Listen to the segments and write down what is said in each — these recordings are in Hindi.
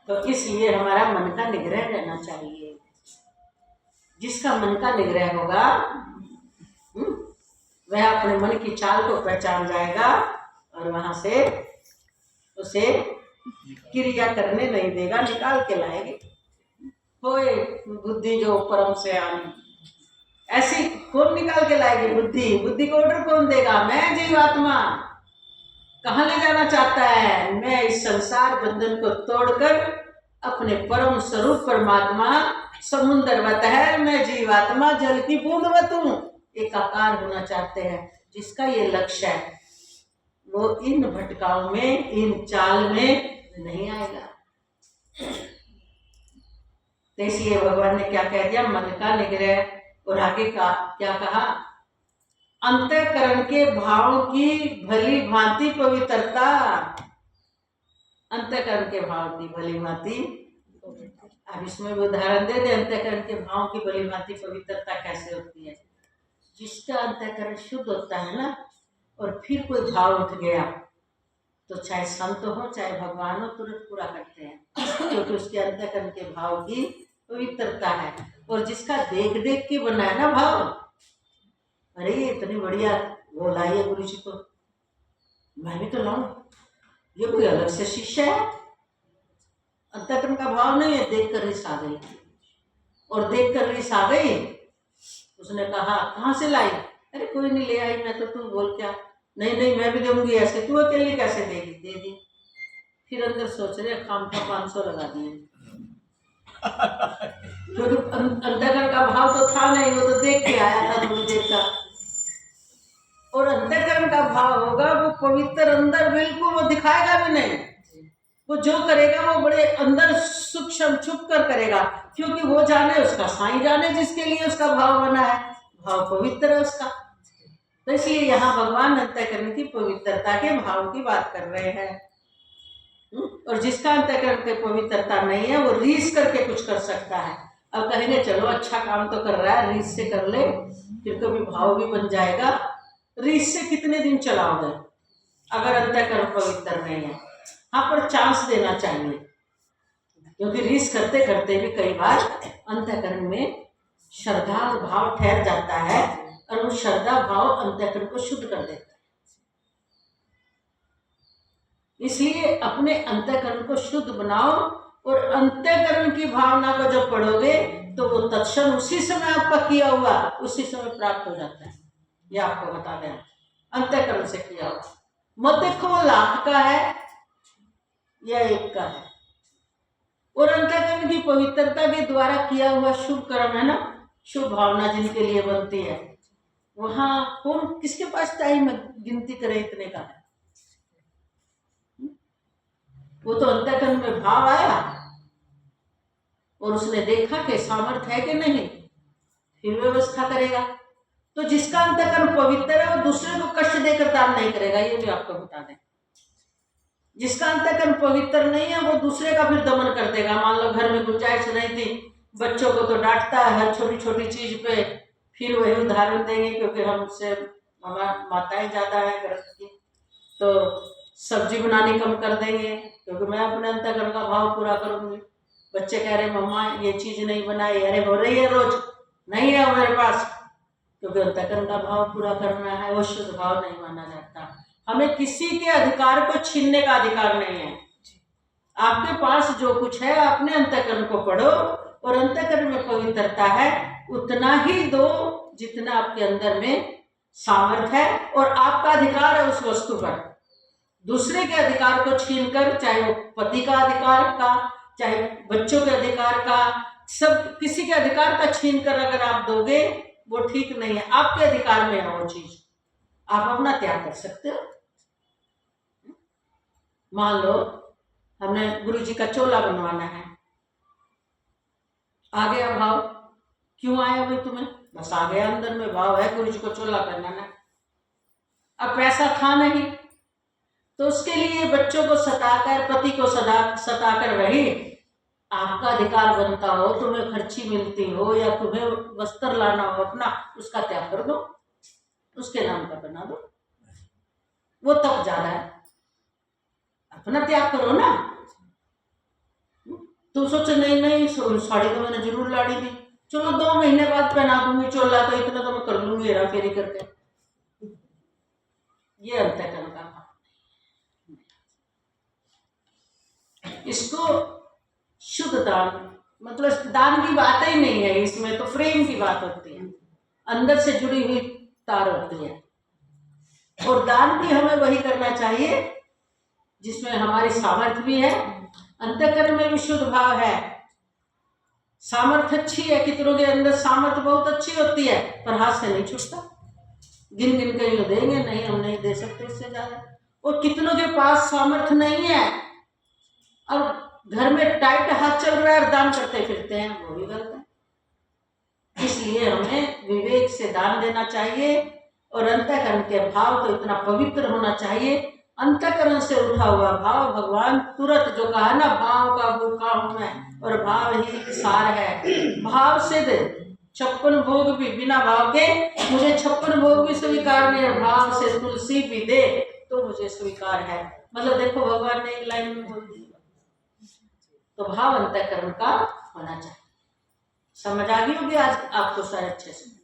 तो इसलिए हमारा मन का निग्रह रहना चाहिए। जिसका मन का निग्रह होगा वह अपने मन की चाल को पहचान जाएगा और वहां से उसे क्रिया करने नहीं देगा, निकाल के लाएगी। होए बुद्धि जो परम से आनी, ऐसी कौन निकाल के लाएगी बुद्धि? बुद्धि को ऑर्डर कौन देगा? मैं जीवात्मा कहाँ ले जाना चाहता है? मैं इस संसार बंधन को तोड़कर अपने परम स्वरूप परमात्मा समुद्रवत है, मैं जीवात्मा जल की बूंदवत हूँ, एकाकार होना चाहते हैं। जिसका ये लक्ष्य है वो इन भटकाओं में, इन चाल में नहीं आएगा। तो इसलिए भगवान ने क्या कह दिया? मन का निग्रह। और आगे का क्या कहा? अंतःकरण के भावों की भली भांति पवित्रता। अंतःकरण के भाव की भली भांति, अब इसमें भी उदाहरण दे दे। अंतःकरण के भाव की भली भांति पवित्रता कैसे होती है? जिसका अंतःकरण शुद्ध होता है ना, और फिर कोई भाव उठ गया तो चाहे संत हो चाहे भगवान हो, तुरंत पूरा करते हैं, क्योंकि उसके अंतःकरण के भाव की पवित्रता है। और जिसका देख देख के बना है ना भाव, अरे ये इतनी बढ़िया वो लाई है गुरु जी को, मैं भी तो लाऊं, ये कोई अलग से शिष्य है। अंतःकरण का भाव नहीं है, देख कर रिस आ गई। और देख कर रिस आ गई, उसने कहा कहाँ से लाई? अरे कोई नहीं ले आई मैं तो, तू बोल क्या? नहीं नहीं मैं भी दूंगी ऐसे, तू अकेली कैसे देगी? दे दी। फिर अंदर सोच रहे काम का 500 लगा दिए, क्योंकि अंतःकरण का भाव तो था नहीं, वो तो देख के आया था थोड़ी देर का। और अंतःकरण का भाव होगा वो पवित्र, अंदर बिल्कुल वो दिखाएगा भी नहीं, वो जो करेगा वो बड़े अंदर सूक्ष्म छुप कर करेगा, क्योंकि वो जाने, उसका साईं जाने जिसके लिए उसका भाव बना है, भाव पवित्र है उसका। तो इसलिए यहाँ भगवान अंतःकरण की पवित्रता के भाव की बात कर रहे हैं। और जिसका अंतःकरण की पवित्रता नहीं है वो रीस करके कुछ कर सकता है। अब कहेंगे चलो अच्छा काम तो कर रहा है, रीस से कर ले, फिर कभी भाव भी बन जाएगा। रीस से कितने दिन चलाओगे अगर अंतःकरण पवित्र नहीं है? हाँ, पर चांस देना चाहिए, क्योंकि रीस करते करते भी कई बार अंतःकरण में श्रद्धा और भाव ठहर जाता है, और वो श्रद्धा भाव अंतःकरण को शुद्ध कर देता है। इसलिए अपने अंतःकरण को शुद्ध बनाओ, और अंतःकरण की भावना को जब पढ़ोगे तो वो तत्क्षण उसी समय आपका किया हुआ उसी समय प्राप्त हो जाता है। ये आपको बता दें, अंतःकरण से किया हुआ मत देखो वो लाख का है या 1 का है। और अंतःकरण की पवित्रता के द्वारा किया हुआ शुभ कर्म है ना, शुभ भावना जिनके लिए बनती है, वहां कौन किसके पास टाइम गिनती करे इतने का है? वो तो अंतःकरण में भाव आया और उसने देखा कि सामर्थ्य है कि नहीं, फिर व्यवस्था करेगा। तो जिसका अंतःकरण पवित्र है वो दूसरे को कष्ट देकर दान नहीं करेगा, ये भी आपको बता दें। जिसका अंतःकरण पवित्र नहीं है वो दूसरे का फिर दमन कर देगा। मान लो घर में गुंजाइश नहीं थी, बच्चों को तो डांटता है हर छोटी छोटी चीज पे, फिर वही उदाहरण देंगे, क्योंकि हमसे माताएं ज्यादा है घर की, तो सब्जी बनानी कम कर देंगे, क्योंकि मैं अपने अंतःकरण का भाव पूरा करूंगी। बच्चे कह रहे मम्मा ये चीज नहीं बनाई, अरे हो रही है रोज, नहीं है मेरे पास, क्योंकि अंतःकरण का भाव पूरा करना है, वो शुद्ध भाव नहीं माना जाता। हमें किसी के अधिकार को छीनने का अधिकार नहीं है। आपके पास जो कुछ है अपने अंतःकरण को पढ़ो, और अंतःकरण में पवित्रता है उतना ही दो जितना आपके अंदर में सामर्थ्य है और आपका अधिकार है उस वस्तु पर। दूसरे के अधिकार को छीनकर, चाहे वो पति का अधिकार का, चाहे बच्चों के अधिकार का, सब किसी के अधिकार का छीनकर अगर आप दोगे वो ठीक नहीं है। आपके अधिकार में है वो चीज, आप अपना त्याग कर सकते हो। मान लो हमने गुरु जी का चोला बनवाना है, आ गया भाव, क्यों आया भाई तुम्हें? बस आ गया, अंदर में भाव है गुरु जी को चोला पहनाना। अब पैसा था नहीं, तो उसके लिए बच्चों को सताकर, पति को सताकर रही, आपका अधिकार बनता हो, तुम्हें खर्ची मिलती हो या तुम्हें वस्त्र लाना हो अपना, उसका त्याग कर दो, उसके नाम का बना दो, वो तब ज्यादा है। अपना त्याग करो ना। तो सोचे नहीं नहीं, साड़ी तो मैंने जरूर लाड़ी थी, चलो 2 महीने बाद पहना दूंगी चोला, तो इतना तो मैं कर लूंगी हेरा फेरी करके। ये अंतःकरण का भाव। इसको शुद्ध दान, मतलब दान की बात ही नहीं है इसमें, तो प्रेम की बात होती है, अंदर से जुड़ी हुई तार होती है। और दान भी हमें वही करना चाहिए जिसमें हमारी सामर्थ्य भी है, अंतःकरण में भी शुद्ध भाव है, सामर्थ्य अच्छी है, कितनों के अंदर सामर्थ्य बहुत अच्छी होती है पर हाथ से नहीं छूटता, गिन गिन के ये देंगे, नहीं हम नहीं दे सकते इससे ज्यादा। और कितनों के पास सामर्थ्य नहीं है और घर में टाइट हाथ चल रहा है और दान करते फिरते हैं, वो भी गलत है। इसलिए हमें विवेक से दान देना चाहिए। और अंतःकरण के भाव तो इतना पवित्र होना चाहिए, अंतःकरण से उठा हुआ भाव भगवान तुरंत, जो कहा ना भाव का भूखा हूं मैं और भाव ही सार है, भाव से दे 56 भोग भी बिना भाव के मुझे 56 भोग भी स्वीकार नहीं है, भाव से तुलसी भी दे तो मुझे स्वीकार है। मतलब देखो भगवान ने एक लाइन में बोल दिया, तो भाव अंतःकरण का होना चाहिए। समझ आ गई होगी आज आपको सारे अच्छे से।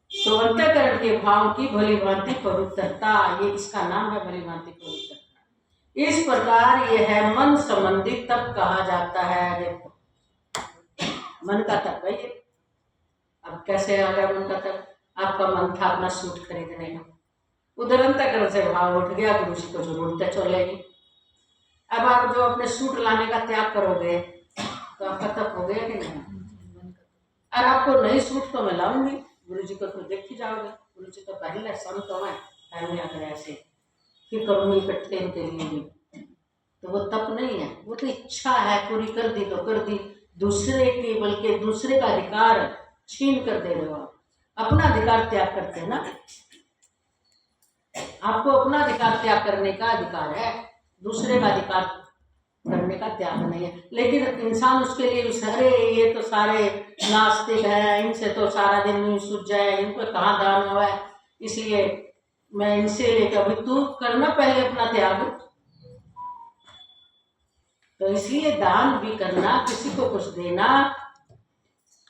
तो अंतःकरण के भाव की भली भांति पवित्रता, ये इसका नाम है भली भांति पवित्रता। इस प्रकार ये है मन संबंधी तप कहा जाता है। देखो मन का तप है ये। अब कैसे आ गया मन का तप? आपका मन था अपना सूट खरीदने का, उधर अंतःकरण से भाव उठ गया गुरु जी को जरूरत चलेगी। अब आप जो अपने सूट लाने का त्याग करोगे तो आपका तप हो गया कि नहीं? और आपको नई सूट तो मैं लाऊंगी, गुरु जी को तो देख ही जाओगे, गुरु जी तो पहले संत तो मैं पहले आकर ऐसे फिर करूंगी इकट्ठे इनके लिए भी, तो वो तप नहीं है, वो तो इच्छा है, पूरी कर दी तो कर दी। दूसरे की, बल्कि दूसरे का अधिकार छीन कर दे रहे हो आप, अपना अधिकार त्याग करते हैं ना। आपको अपना अधिकार त्याग करने का अधिकार है, दूसरे का अधिकार करने का त्याग नहीं है। लेकिन इंसान उसके लिए अरे ये तो सारे नास्तिक हैं, इनसे तो सारा दिन नहीं सूझ जाए, इनको कहाँ दान हुआ है, इसलिए मैं इनसे लेकर, अभी तू करना पहले अपना त्याग। तो इसलिए दान भी करना, किसी को कुछ देना,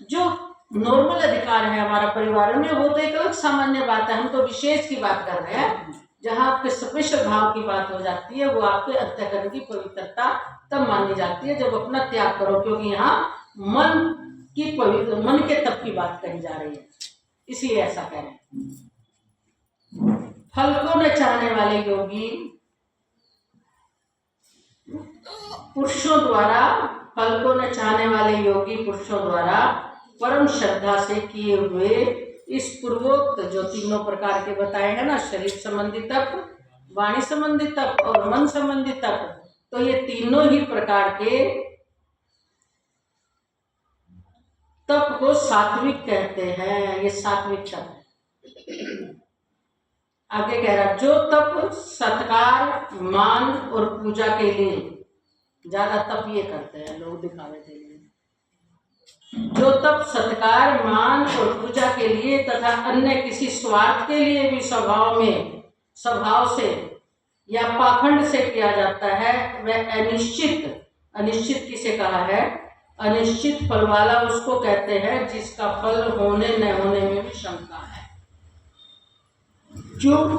जो नॉर्मल अधिकार है हमारा परिवार में, वो तो एक अलग सामान्य बात है, हम तो विशेष की बात कर रहे हैं। जहां आपके स्पेशल भाव की बात हो जाती है, वो आपके अंतःकरण की पवित्रता तब मानी जाती है जब अपना त्याग करो, क्योंकि यहाँ मन की पवित्र, मन के तप की बात कही जा रही है, इसलिए ऐसा कह रहे हैं। फल को न चाहने वाले योगी पुरुषों द्वारा, फल को न चाहने वाले योगी पुरुषों द्वारा परम श्रद्धा से किए हुए इस पूर्वोक्त जो तीनों प्रकार के बताए हैं ना, शरीर संबंधी तप, वाणी संबंधी तप और मन संबंधी तप, तो ये तीनों ही प्रकार के तप को सात्विक कहते हैं। ये सात्विक तप है। आगे कह रहा, जो तप सत्कार, मान और पूजा के लिए, ज्यादा तप ये करते हैं लोग दिखावे के लिए, जो तप सत्कार, मान और पूजा के लिए तथा अन्य किसी स्वार्थ के लिए भी स्वभाव से या पाखंड से किया जाता है, वह अनिश्चित, अनिश्चित किसे कहा है? अनिश्चित फल वाला उसको कहते हैं जिसका फल होने न होने में भी शंका है। क्यों?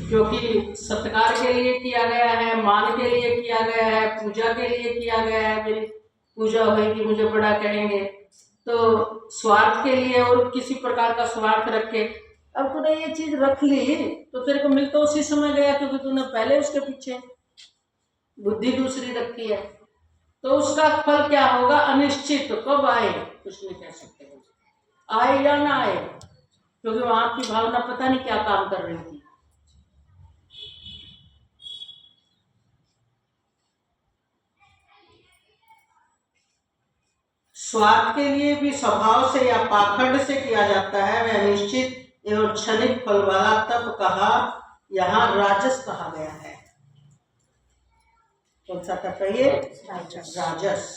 क्योंकि सत्कार के लिए किया गया है, मान के लिए किया गया है, पूजा के लिए किया गया है, मेरी पूजा होगी मुझे बड़ा कहेंगे, तो स्वार्थ के लिए और किसी प्रकार का स्वार्थ रखे। अब तूने ये चीज रख ली तो तेरे को मिल तो उसी समय गया, क्योंकि तूने पहले उसके पीछे बुद्धि दूसरी रखी है, तो उसका फल क्या होगा? अनिश्चित। तो कब आए कुछ नहीं कह सकते, आए या ना आए, क्योंकि वहां की भावना पता नहीं क्या काम कर रही थी। स्वार्थ के लिए भी स्वभाव से या पाखंड से किया जाता है, वह निश्चित एवं क्षणिक फल वाला तप कहा, यहाँ राजस कहा गया है। कौन सा तप है ये? राजस।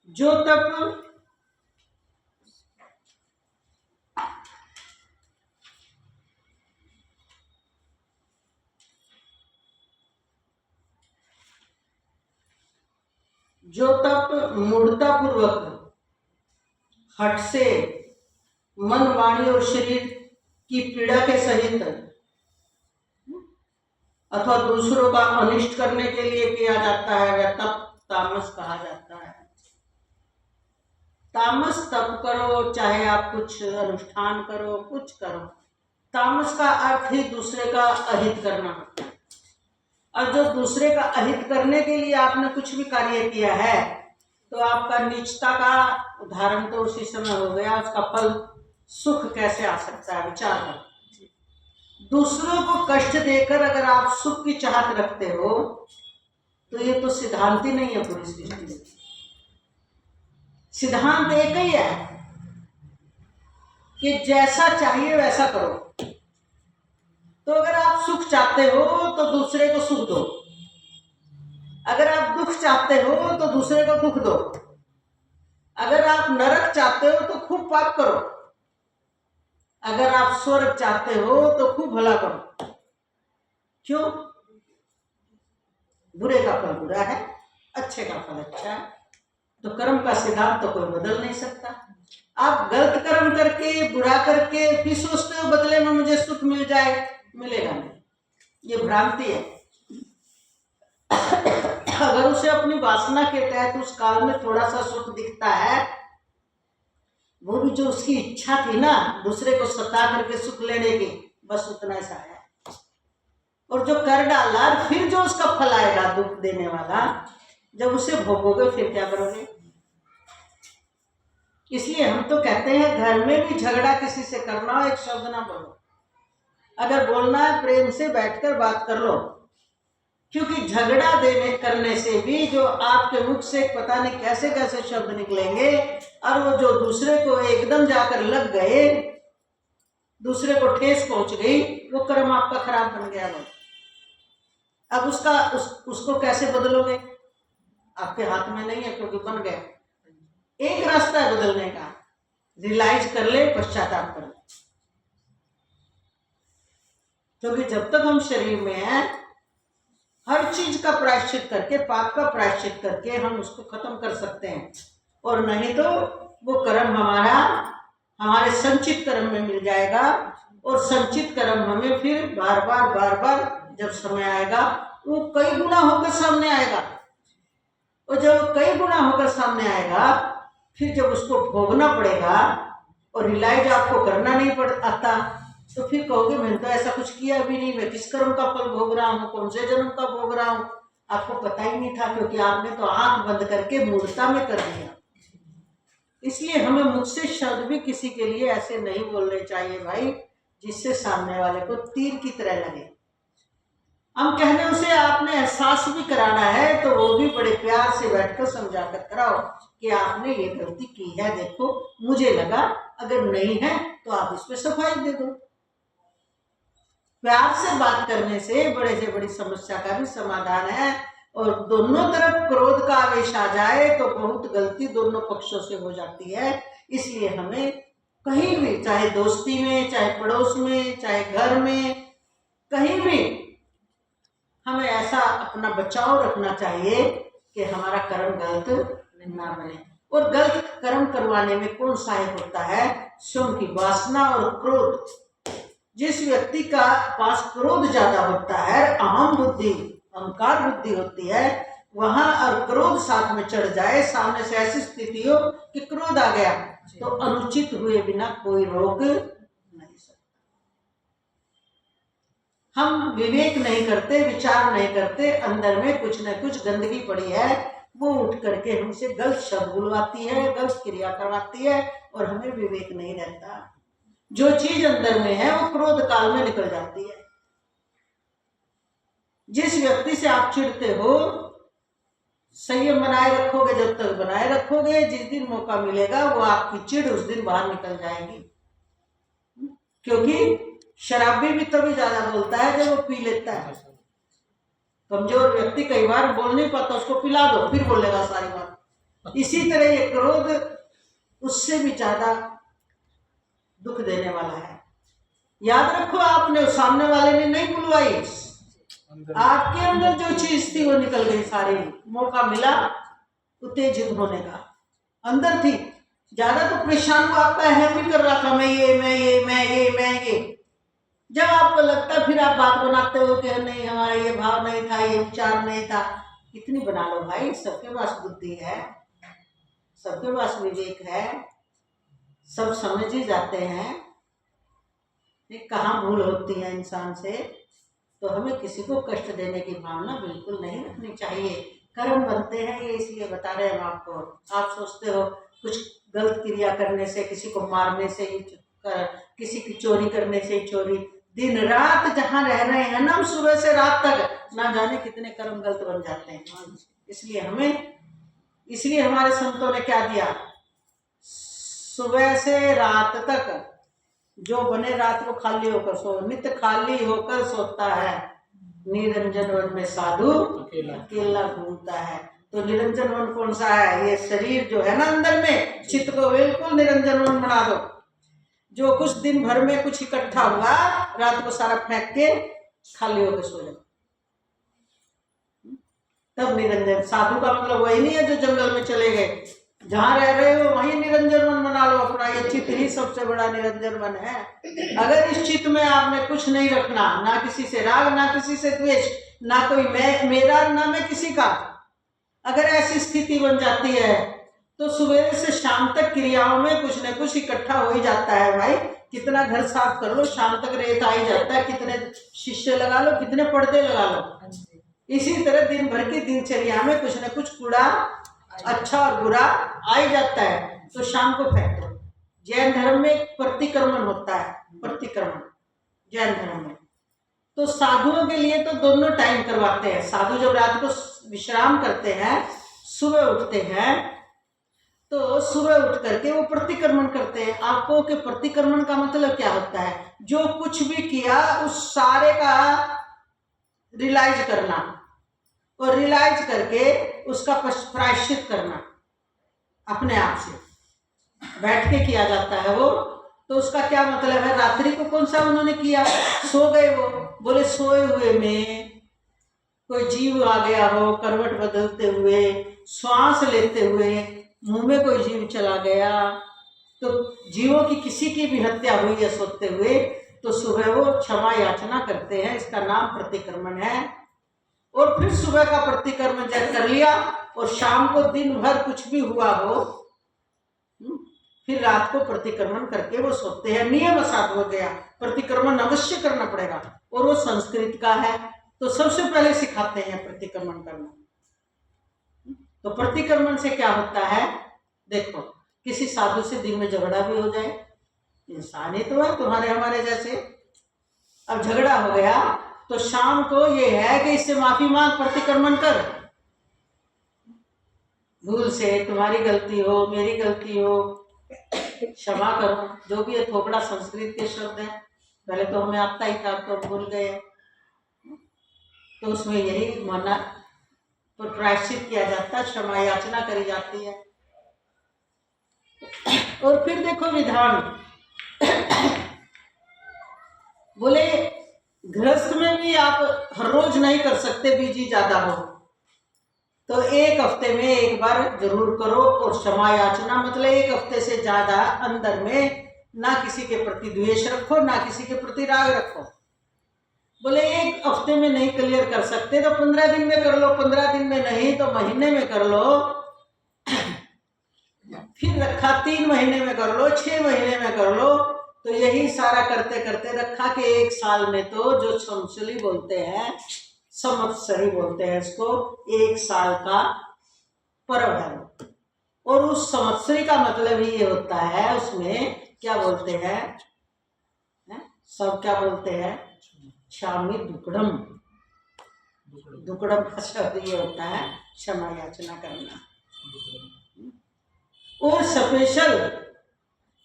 जो तप जो तप मूढ़ता पूर्वक हठ से मन, वाणी और शरीर की पीड़ा के सहित अथवा दूसरों का अनिष्ट करने के लिए किया जाता है, वह तप तामस कहा जाता है। तामस तप करो, चाहे आप कुछ अनुष्ठान करो, कुछ करो, तामस का अर्थ ही दूसरे का अहित करना होता है। और जो दूसरे का अहित करने के लिए आपने कुछ भी कार्य किया है तो आपका नीचता का उदाहरण तो उसी समय हो गया। उसका फल सुख कैसे आ सकता है, विचार करो। दूसरों को कष्ट देकर अगर आप सुख की चाहत रखते हो तो ये तो सिद्धांत ही नहीं है पूरी सृष्टि में। सिद्धांत एक ही है कि जैसा चाहिए वैसा करो। तो अगर आप सुख चाहते हो तो दूसरे को सुख दो, अगर आप दुख चाहते हो तो दूसरे को दुख दो, अगर आप नरक चाहते हो तो खूब पाप करो, अगर आप स्वर्ग चाहते हो तो खूब भला करो। क्यों? बुरे का फल बुरा है, अच्छे का फल अच्छा है। तो कर्म का सिद्धांत तो कोई बदल नहीं सकता। आप गलत कर्म करके, बुरा करके फिर सोचते हो बदले में मुझे सुख मिल जाए, मिलेगा नहीं, ये भ्रांति है। अगर उसे अपनी वासना के तहत उस काल में थोड़ा सा सुख दिखता है, वो भी जो उसकी इच्छा थी ना दूसरे को सता करके सुख लेने की, बस उतना सा है। और जो कर डाला फिर जो उसका फल आएगा दुख देने वाला, जब उसे भोगोगे फिर क्या करोगे? इसलिए हम तो कहते हैं घर में भी झगड़ा किसी से करना हो, एक शब्द ना बोलो। अगर बोलना है प्रेम से बैठकर बात कर लो, क्योंकि झगड़ा देने करने से भी जो आपके मुख से पता नहीं कैसे कैसे शब्द निकलेंगे और वो जो दूसरे को एकदम जाकर लग गए, दूसरे को ठेस पहुंच गई, वो कर्म आपका खराब बन गया। अब उसको कैसे बदलोगे? आपके हाथ में नहीं है, क्योंकि बन गया। एक रास्ता है बदलने का, रियलाइज कर ले, पश्चाताप कर ले। क्योंकि जब तक हम शरीर में हैं, हर चीज का प्रायश्चित करके, पाप का प्रायश्चित करके हम उसको खत्म कर सकते हैं। और नहीं तो वो कर्म हमारे संचित कर्म में मिल जाएगा, और संचित कर्म हमें फिर बार बार जब समय आएगा वो कई गुना होकर सामने आएगा। और जब कई गुना होकर सामने आएगा, फिर जब उसको भोगना पड़ेगा और रियलाइज आपको करना नहीं आता, तो फिर कहोगे मैंने तो ऐसा कुछ किया भी नहीं, मैं किस कर्म का फल भोग रहा हूँ, कौन से जन्म का भोग रहा हूँ, आपको पता ही नहीं था, क्योंकि आपने तो आंख बंद करके मूर्खता में कर दिया। इसलिए हमें मुख से शब्द भी किसी के लिए ऐसे नहीं बोलने चाहिए भाई, जिससे सामने वाले को तीर की तरह लगे। हम कहने उसे आपने एहसास भी कराना है तो वो भी बड़े प्यार से बैठकर समझाकर कराओ कि आपने ये गलती की है, देखो मुझे लगा, अगर नहीं है तो आप इस पे सफाई दे दो। प्यार से बात करने से बड़े से बड़ी समस्या का भी समाधान है। और दोनों तरफ क्रोध का आवेश आ जाए तो बहुत गलती दोनों पक्षों से हो जाती है। इसलिए हमें कहीं भी, चाहे दोस्ती में, चाहे पड़ोस में, चाहे घर में, कहीं भी हमें ऐसा अपना बचाव रखना चाहिए कि हमारा कर्म गलत ना बने। और गलत कर्म करवाने में कौन सहायक होता है? स्वयं की वासना और क्रोध। जिस व्यक्ति का पास क्रोध ज्यादा होता है, अहम बुद्धि, अहंकार बुद्धि होती है, वहां और क्रोध साथ में चढ़ जाए, सामने से ऐसी स्थिति हो कि क्रोध आ गया, तो अनुचित हुए बिना कोई रोक नहीं सकता। हम विवेक नहीं करते, विचार नहीं करते, अंदर में कुछ न कुछ गंदगी पड़ी है, वो उठ करके हमसे गलत शब्द बुलवाती है, गलत क्रिया करवाती है, और हमें विवेक नहीं रहता। जो चीज अंदर में है वो क्रोध काल में निकल जाती है। जिस व्यक्ति से आप चिढ़ते हो, संयम बनाए रखोगे, जब तक बनाए रखोगे, जिस दिन मौका मिलेगा वो आपकी चिढ़ उस दिन बाहर निकल जाएगी। क्योंकि शराबी भी तभी ज्यादा बोलता है जब वो पी लेता है। कमजोर व्यक्ति कई बार बोल नहीं पाता, उसको पिला दो फिर बोलेगा सारी बात। इसी तरह ये क्रोध उससे भी ज्यादा दुख देने वाला है। याद रखो, आपने सामने वाले ने नहीं बुलवाई, आपके अंदर जो चीज थी वो निकल गई सारी। मौका मिला उत्तेजित होने का अंदर थी। ज्यादा तो परेशान हुआ, आपका अहम भी कर रहा था, मैं ये। जब आपको लगता फिर आप बात बनाते हो कि नहीं हमारा ये भाव नहीं था, ये विचार नहीं था। इतनी बना लो भाई, सबके पास बुद्धि है, सबके पास विवेक है, सब समझ ही जाते हैं कहाँ भूल होती है इंसान से। तो हमें किसी को कष्ट देने की भावना बिल्कुल नहीं रखनी चाहिए। कर्म बनते हैं ये इसलिए बता रहे हैं हम आपको। आप सोचते हो कुछ गलत क्रिया करने से, किसी को मारने से ही, किसी की चोरी करने से ही चोरी, दिन रात जहाँ रह रहे हैं ना, सुबह से रात तक ना जाने कितने कर्म गलत बन जाते हैं। इसलिए हमारे संतों ने क्या दिया, सुबह से रात तक जो बने रात को खाली होकर सो, नित्य खाली होकर सोता है, निरंजन वन में साधु अकेला घूमता है। तो निरंजन वन कौन सा है? ये शरीर जो है ना अंदर में, चित्त को बिल्कुल निरंजन वन बना दो। जो कुछ दिन भर में कुछ इकट्ठा हुआ, रात को सारा फेंक के खाली होकर सो जाओ, तब निरंजन। साधु का मतलब वही नहीं है जो जंगल में चले गए, जहां रह रहे हो वहीं निरंजन वन बना लो अपना। ये चित्त ही सबसे बड़ा निरंजन वन है। अगर इस चित्त में आपने कुछ नहीं रखना, ना किसी से राग, ना किसी से द्वेष, ना कोई मैं मेरा, ना मैं किसी का, अगर ऐसी स्थिति बन जाती है तो सुबह से शाम तक क्रियाओं में कुछ न कुछ इकट्ठा हो ही जाता है भाई। कितना घर साफ कर लो, शाम तक रेत आ ही जाता है। कितने शीशे लगा लो, कितने पर्दे लगा लो, इसी तरह दिन भर की दिनचर्या में कुछ न कुछ कूड़ा, अच्छा और बुरा आ ही जाता है, तो शाम को फेंक दो। जैन धर्म में प्रतिक्रमण होता है, प्रतिक्रमण जैन धर्म में। तो साधुओं के लिए तो दोनों टाइम करवाते हैं। साधु जब रात को विश्राम करते हैं, सुबह उठते हैं, तो सुबह उठ करके वो प्रतिक्रमण करते हैं। आपको कि प्रतिक्रमण का मतलब क्या होता है? जो कुछ भी किया उस सारे का रियलाइज करना, और रियलाइज करके उसका प्रायश्चित करना। अपने आप से बैठ के किया जाता है वो। तो उसका क्या मतलब है? रात्रि को कौन सा उन्होंने किया, सो गए वो, बोले सोए हुए में कोई जीव आ गया हो, करवट बदलते हुए, श्वास लेते हुए मुंह में कोई जीव चला गया, तो जीवों की किसी की भी हत्या हुई है सोते हुए, तो सुबह वो क्षमा याचना करते हैं। इसका नाम प्रतिक्रमण है। और फिर सुबह का प्रतिक्रमण जब कर लिया, और शाम को दिन भर कुछ भी हुआ हो, फिर रात को प्रतिक्रमण करके वो सोते हैं। नियम साथ हो गया, प्रतिक्रमण अवश्य करना पड़ेगा। और वो संस्कृत का है, तो सबसे पहले सिखाते हैं प्रतिक्रमण करना। तो प्रतिक्रमण से क्या होता है? देखो, किसी साधु से दिन में झगड़ा भी हो जाए, इंसान ही तो है तुम्हारे हमारे जैसे, अब झगड़ा हो गया तो शाम को ये है कि इससे माफी मांग, प्रतिक्रमण कर। भूल से तुम्हारी गलती हो, मेरी गलती हो, क्षमा करो, जो भी है। थोपड़ा संस्कृत के शब्द है, पहले तो हमें आता ही था, तो भूल गए। तो उसमें यही माना, तो प्रायश्चित किया जाता है, क्षमा याचना करी जाती है। और फिर देखो विधान, बोले गृहस्थ में भी आप हर रोज नहीं कर सकते, बिजी ज्यादा हो तो एक हफ्ते में एक बार जरूर करो। और क्षमा याचना मतलब एक हफ्ते से ज्यादा अंदर में ना किसी के प्रति द्वेष रखो, ना किसी के प्रति राग रखो। बोले एक हफ्ते में नहीं क्लियर कर सकते तो 15 दिन में कर लो, 15 दिन में नहीं तो महीने में कर लो, फिर रखा 3 महीने में कर लो, 6 महीने में कर लो। तो यही सारा करते करते रखा कि 1 साल में तो जो संवत्सरी बोलते हैं, संवत्सरी बोलते हैं इसको, 1 साल का पर्व है। और उस संवत्सरी का मतलब ही ये होता है, उसमें क्या बोलते हैं, सब क्या बोलते हैं, क्षामी दुक्कड़म, दुक्कड़म का शब्द ये होता है क्षमा याचना करना। और स्पेशल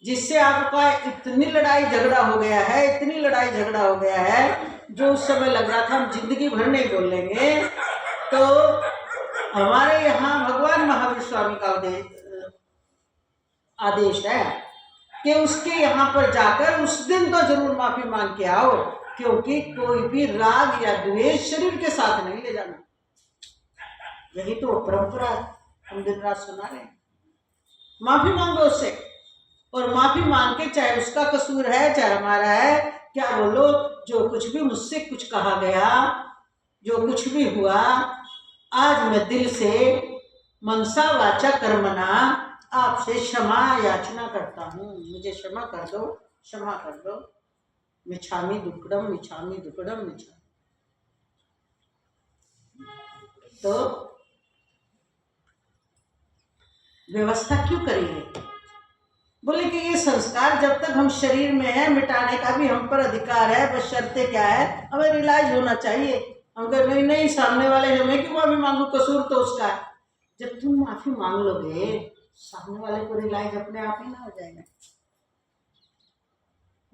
जिससे आपका इतनी लड़ाई झगड़ा हो गया है, इतनी लड़ाई झगड़ा हो गया है, जो उस समय लग रहा था हम जिंदगी भर नहीं बोलेंगे, तो हमारे यहाँ भगवान महावीर स्वामी का आदेश है कि उसके यहाँ पर जाकर उस दिन तो जरूर माफी मांग के आओ, क्योंकि कोई भी राग या द्वेष शरीर के साथ नहीं ले जाना। यही तो परंपरा है। हम दिन रात सुना रहे हैं। माफी मांगो उससे, और माफी मांग के चाहे उसका कसूर है चाहे हमारा है, क्या बोलो, जो कुछ भी मुझसे कुछ कहा गया, जो कुछ भी हुआ, आज मैं दिल से मनसा वाचा कर्मणा आपसे क्षमा याचना करता हूँ। मुझे क्षमा कर दो, क्षमा कर दो। मिच्छामि दुक्कडम, मिच्छामि दुक्कडम, मिच्छामि। तो व्यवस्था क्यों करी है? बोले कि ये संस्कार जब तक हम शरीर में है, मिटाने का भी हम पर अधिकार है, बस शर्तें क्या है, हमें रियलाइज होना चाहिए। हम कह नहीं नहीं, सामने वाले हमें क्यों माफी मांगू, कसूर तो उसका है। जब तुम माफी मांग लोगे, सामने वाले को रियलाइज अपने आप ही ना हो जाएगा।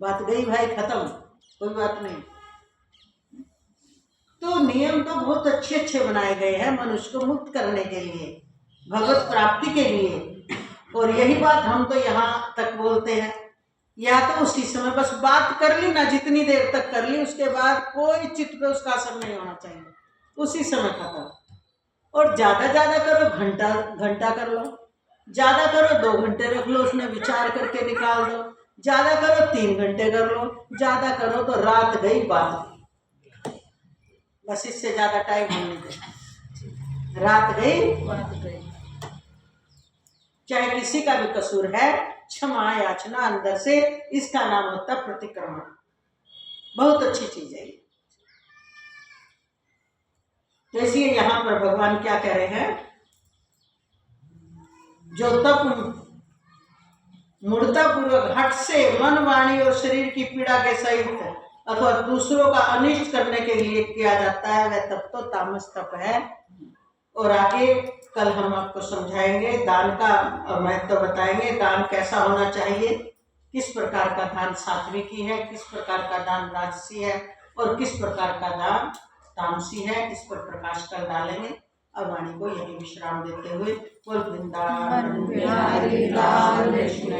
बात गई भाई, खत्म, कोई बात नहीं। तो नियम तो बहुत अच्छे अच्छे बनाए गए हैं मनुष्य को मुक्त करने के लिए, भगवत प्राप्ति के लिए। और यही बात हम तो यहाँ तक बोलते हैं, या तो उसी समय बस बात कर ली ना, जितनी देर तक कर ली, उसके बाद कोई चित्त पे उसका असर नहीं होना चाहिए, उसी समय खत्म। और ज्यादा करो, घंटा कर लो, ज्यादा करो 2 घंटे रख लो, उसमें विचार करके निकाल दो, ज्यादा करो 3 घंटे कर लो, ज्यादा करो तो रात गई बात, बस इससे ज्यादा टाइम हम नहीं देते। रात गई बात गई। चाहे किसी का भी कसूर है, क्षमा याचना अंदर से, इसका नाम होता प्रतिक्रमण। बहुत अच्छी चीज है। तो इसलिए यहां पर भगवान क्या कह रहे हैं, जो तप मूर्ता पूर्वक हट से मन, वाणी और शरीर की पीड़ा के सहित अथवा दूसरों का अनिष्ट करने के लिए किया जाता है, वह तप तो तामस तप है। और आगे कल हम आपको समझाएंगे, दान का महत्व बताएंगे, दान कैसा होना चाहिए, किस प्रकार का दान सात्विकी है, किस प्रकार का दान राजसी है, और किस प्रकार का दान तामसी है। इस पर प्रकाश कर डालेंगे। अब वाणी को यही विश्राम देते हुए बोल वृंदावन बिहारी लाल कृष्ण।